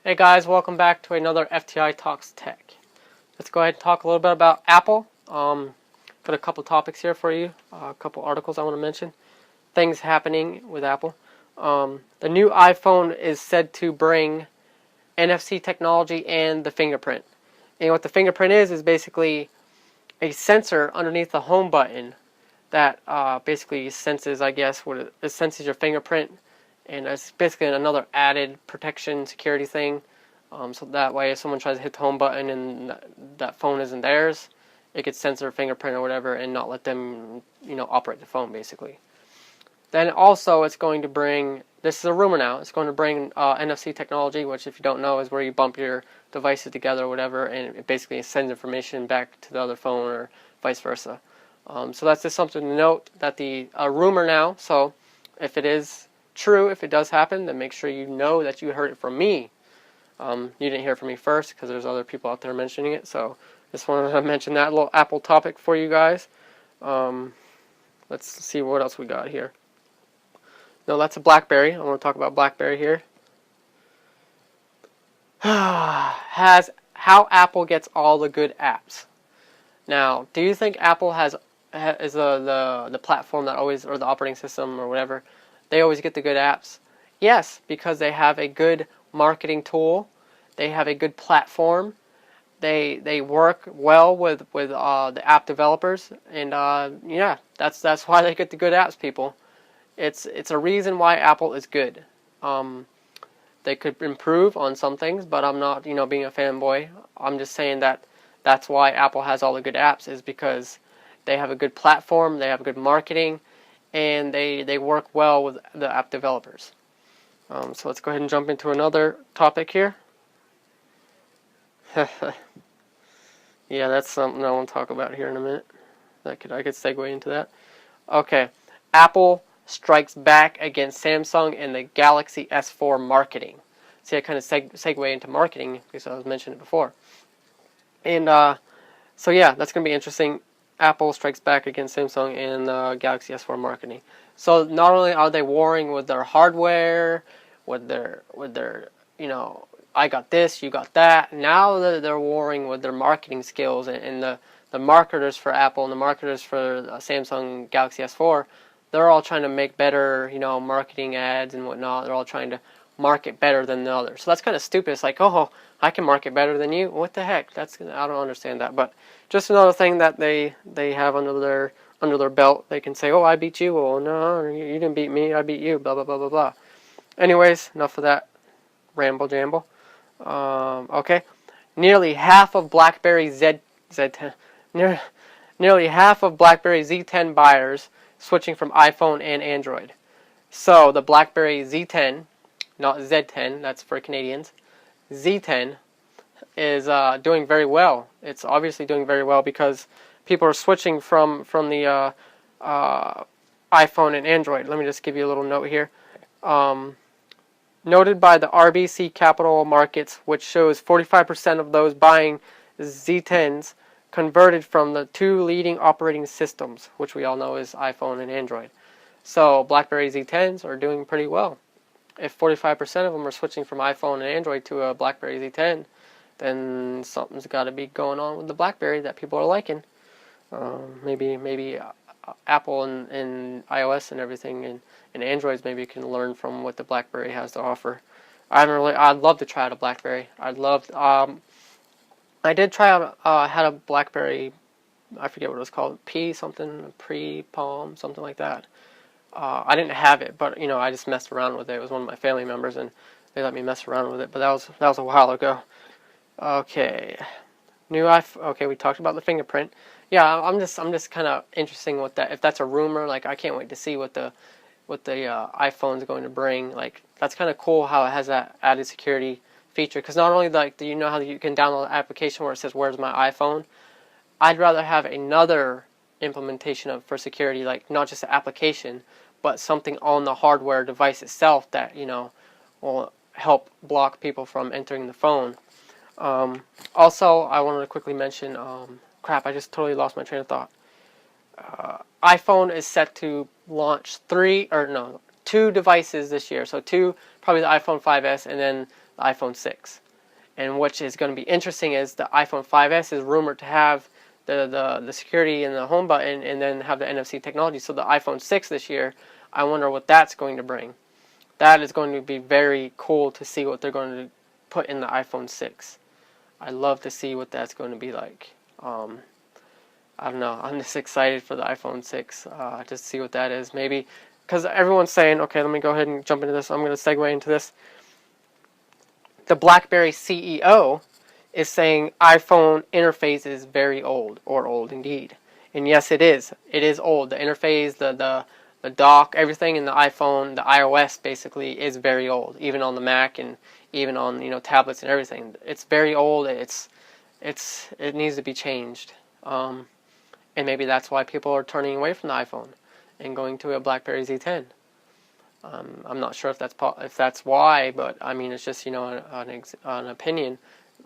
Hey guys, welcome back to another FTI Talks Tech. Let's go ahead and talk a little bit about Apple. Got a couple topics here for you, a couple articles I want to mention. Things happening with Apple. The new iPhone is said to bring NFC technology and the fingerprint. And what the fingerprint is basically a sensor underneath the home button that basically senses, I guess, it senses your fingerprint. And it's basically another added protection security thing. So that way if someone tries to hit the home button and that phone isn't theirs, it could sense their fingerprint or whatever and not let them, operate the phone basically. Then also it's going to bring, this is a rumor now, it's going to bring NFC technology, which if you don't know is where you bump your devices together or whatever and it basically sends information back to the other phone or vice versa. So that's just something to note, that the rumor now, so if it is true, if it does happen, then make sure you know that you heard it from me. You didn't hear it from me first because there's other people out there mentioning it, so just wanted to mention that little Apple topic for you guys. Let's see what else we got here. No, that's a BlackBerry. I want to talk about BlackBerry here. Has how Apple gets all the good apps. Now, do you think Apple is the platform that always, or the operating system or whatever, they always get the good apps? Yes, because they have a good marketing tool. They have a good platform. They work well with the app developers, and yeah, that's why they get the good apps, people. It's a reason why Apple is good. They could improve on some things, but I'm not being a fanboy. I'm just saying that that's why Apple has all the good apps, is because they have a good platform, they have good marketing, and they work well with the app developers. So let's go ahead and jump into another topic here. Yeah, that's something I want to talk about here in a minute. I could segue into that. Okay, Apple strikes back against Samsung and the Galaxy S4 marketing. See, I kind of segue into marketing because I was mentioning it before. And so yeah, that's going to be interesting. Apple strikes back against Samsung and Galaxy S4 marketing. So not only are they warring with their hardware, with their I got this, you got that. Now they're warring with their marketing skills, and the marketers for Apple and the marketers for Samsung Galaxy S4, they're all trying to make better, marketing ads and whatnot. They're all trying to market better than the others. So that's kind of stupid. It's like, oh, I can market better than you. What the heck? I don't understand that. But just another thing that they have under their belt. They can say, oh, I beat you. Well, no, you didn't beat me. I beat you. Blah blah blah blah blah. Anyways, enough of that ramble jamble. Okay, nearly half of BlackBerry Z10 buyers switching from iPhone and Android. So the BlackBerry Z10, not Z10, that's for Canadians, Z10 is doing very well. It's obviously doing very well because people are switching from the iPhone and Android. Let me just give you a little note here. Noted by the RBC Capital Markets, which shows 45% of those buying Z10s converted from the two leading operating systems, which we all know is iPhone and Android. So BlackBerry Z10s are doing pretty well. If 45% of them are switching from iPhone and Android to a BlackBerry Z10, then something's got to be going on with the BlackBerry that people are liking. Maybe Apple and iOS and everything and Androids maybe can learn from what the BlackBerry has to offer. I'd love to try out a BlackBerry. I did try out, had a BlackBerry, I forget what it was called, Pre-Palm, something like that. I didn't have it, but I just messed around with it. It was one of my family members, and they let me mess around with it. But that was a while ago. Okay, new iPhone. Okay, we talked about the fingerprint. Yeah, I'm just kind of interested with that. If that's a rumor, like I can't wait to see what the iPhone's going to bring. Like that's kind of cool how it has that added security feature. Because not only do you know how you can download an application where it says "Where's my iPhone?" I'd rather have another implementation for security, like not just an application, but something on the hardware device itself that will help block people from entering the phone. Also, I wanted to quickly mention. Crap! I just totally lost my train of thought. iPhone is set to launch 2 devices this year. So 2, probably the iPhone 5S, and then the iPhone 6. And which is going to be interesting is the iPhone 5S is rumored to have the security and the home button, and then have the NFC technology. So the iPhone 6 this year, I wonder what that's going to bring. That is going to be very cool to see what they're going to put in the iPhone 6. I love to see what that's going to be like. I don't know. I'm just excited for the iPhone 6 to see what that is. Maybe because everyone's saying, okay, let me go ahead and jump into this. I'm going to segue into this. The BlackBerry CEO is saying iPhone interface is very old, or old indeed. And yes, it is. It is old. The interface, the dock, everything in the iPhone, the iOS basically is very old. Even on the Mac and even on tablets and everything, it's very old. It needs to be changed. And maybe that's why people are turning away from the iPhone and going to a BlackBerry Z10. I'm not sure if that's why, but I mean it's just an opinion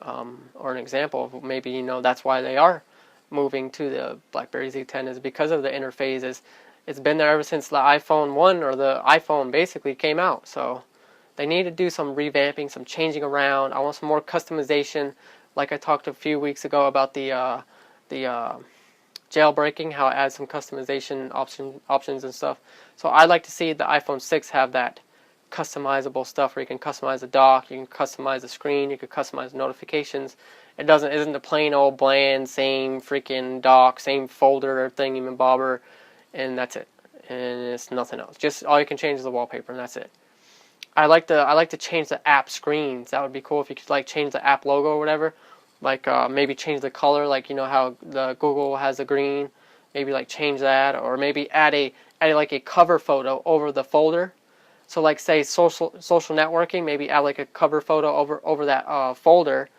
or an example of maybe that's why they are moving to the BlackBerry Z10 is because of the interface. It's been there ever since the iPhone 1 or the iPhone basically came out. So they need to do some revamping, some changing around. I want some more customization, like I talked a few weeks ago about the jailbreaking, how it adds some customization options and stuff. So I'd like to see the iPhone 6 have that customizable stuff where you can customize the dock, you can customize the screen, you can customize notifications. It isn't the plain old bland same freaking dock, same folder or thingy-mabobber, and that's it. And it's nothing else. Just all you can change is the wallpaper, and that's it. I like to change the app screens. That would be cool if you could change the app logo or whatever. Maybe change the color, how the Google has the green. Maybe change that, or maybe add a cover photo over the folder. So say social networking, maybe add a cover photo over that folder.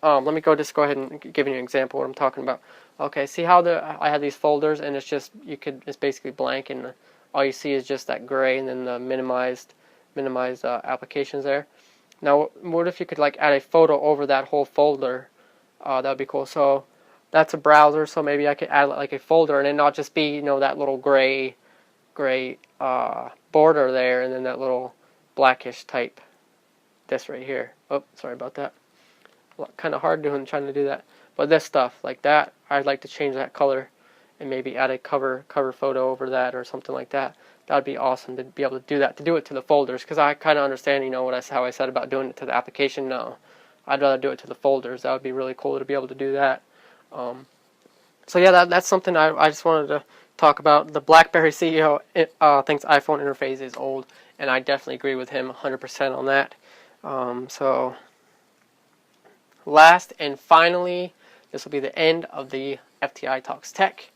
Let me go ahead and give you an example of what I'm talking about. Okay, see how I have these folders, and it's basically blank, and all you see is just that gray, and then the minimized applications there. Now, what if you could add a photo over that whole folder? That would be cool. So that's a browser. So maybe I could add a folder, and it not just be that little gray border there, and then that little blackish type. This right here. Oh, sorry about that. Kind of hard trying to do that. But this stuff like that, I'd like to change that color, and maybe add a cover photo over that or something like that. That would be awesome to be able to do that, to do it to the folders, because I kind of understand, how I said about doing it to the application. No, I'd rather do it to the folders. That would be really cool to be able to do that. So yeah, that's something I just wanted to talk about. The BlackBerry CEO thinks iPhone interface is old, and I definitely agree with him 100% on that. So last and finally, this will be the end of the FTI Talks Tech.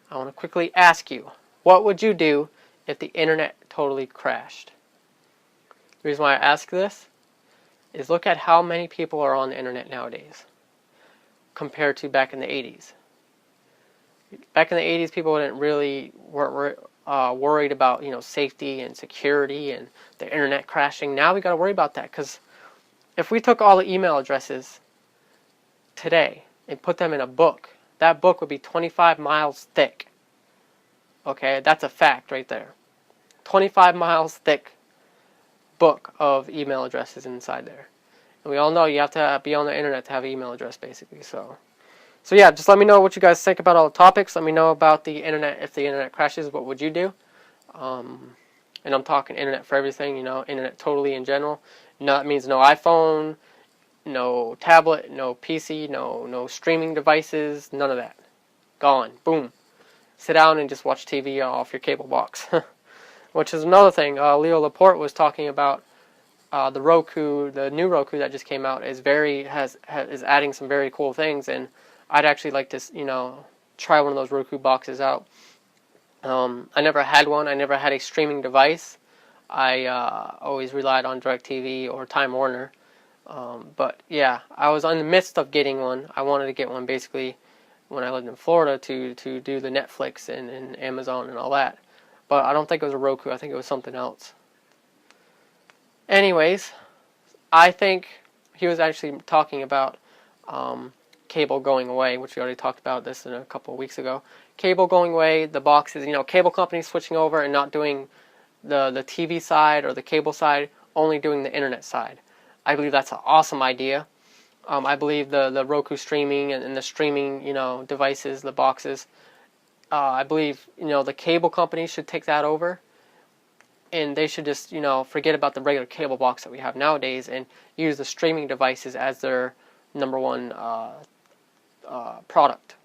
I want to quickly ask you, what would you do if the internet totally crashed? The reason why I ask this is look at how many people are on the internet nowadays compared to back in the 80s. Back in the 80s, people weren't worried about safety and security and the internet crashing. Now we got to worry about that, because if we took all the email addresses today and put them in a book, that book would be 25 miles thick. Okay, that's a fact right there. 25 miles thick book of email addresses inside there. And we all know you have to be on the internet to have an email address, basically. So yeah, just let me know what you guys think about all the topics. Let me know about the internet. If the internet crashes, what would you do? And I'm talking internet for everything, internet totally in general. That means no iPhone, no tablet, no PC, no streaming devices, none of that. Gone. Boom. Sit down and just watch TV off your cable box. Which is another thing. Leo Laporte was talking about the Roku, the new Roku that just came out is adding some very cool things, and I'd actually like to try one of those Roku boxes out. I never had one. I never had a streaming device. I always relied on DirecTV or Time Warner. But yeah, I was in the midst of getting one. I wanted to get one basically when I lived in Florida to do the Netflix and Amazon and all that. But I don't think it was a Roku. I think it was something else. Anyways, I think he was actually talking about cable going away, which we already talked about this in a couple of weeks ago. Cable going away, the boxes, cable companies switching over and not doing the TV side or the cable side, only doing the internet side. I believe that's an awesome idea. I believe the Roku streaming and the streaming devices, the boxes. I believe the cable companies should take that over, and they should just forget about the regular cable box that we have nowadays and use the streaming devices as their number one product.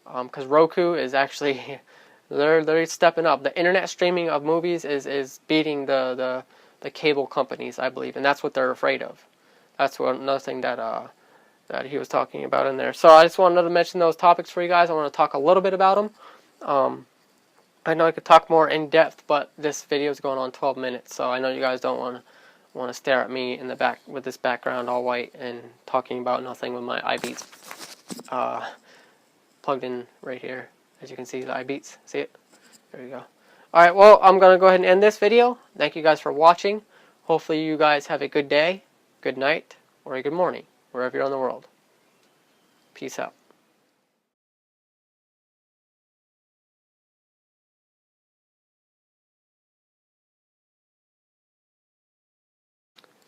Because Roku is actually they're stepping up. The internet streaming of movies is beating the cable companies, I believe, and that's what they're afraid of. That's another thing that he was talking about in there. So I just wanted to mention those topics for you guys. I want to talk a little bit about them. I know I could talk more in depth, but this video is going on 12 minutes, so I know you guys don't want to stare at me in the back with this background all white and talking about nothing with my iBeats plugged in right here. As you can see, the iBeats. See it? There you go. Alright, well, I'm going to go ahead and end this video. Thank you guys for watching. Hopefully you guys have a good day, good night, or a good morning, wherever you're in the world. Peace out.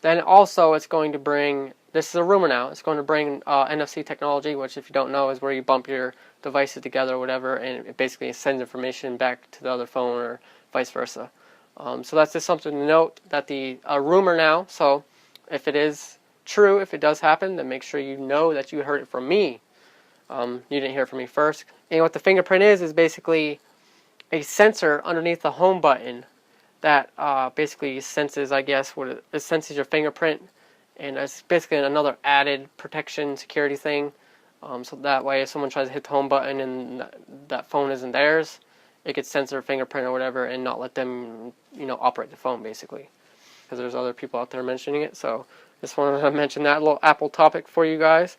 Then also it's going to bring, this is a rumor now, it's going to bring NFC technology, which if you don't know is where you bump your devices together or whatever, and it basically sends information back to the other phone or vice versa. So that's just something to note, that the rumor now, so if it is true, if it does happen, then make sure you know that you heard it from me. You didn't hear it from me first. And what the fingerprint is basically a sensor underneath the home button that basically senses, I guess, it senses your fingerprint, and it's basically another added protection security thing. So that way, if someone tries to hit the home button and that phone isn't theirs, it could sense their fingerprint or whatever and not let them, operate the phone basically. Because there's other people out there mentioning it. So just wanted to mention that little Apple topic for you guys.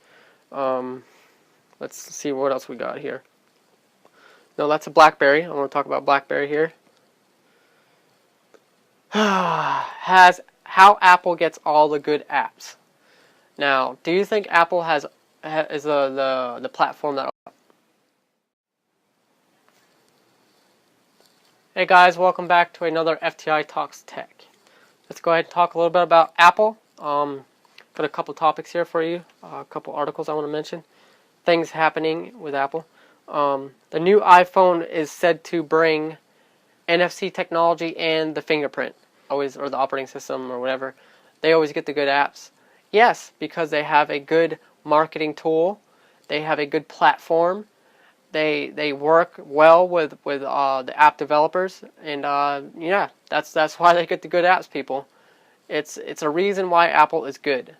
Let's see what else we got here. No, that's a BlackBerry. I want to talk about BlackBerry here. Has how Apple gets all the good apps. Now, do you think Apple is the platform that? Hey guys, welcome back to another FTI Talks Tech. Let's go ahead and talk a little bit about Apple. Got a couple topics here for you, a couple articles I want to mention. Things happening with Apple. The new iPhone is said to bring NFC technology and the fingerprint, or the operating system or whatever. They always get the good apps. Yes, because they have a good marketing tool. They have a good platform. They work well with the app developers, and yeah, that's why they get the good apps, people. It's a reason why Apple is good.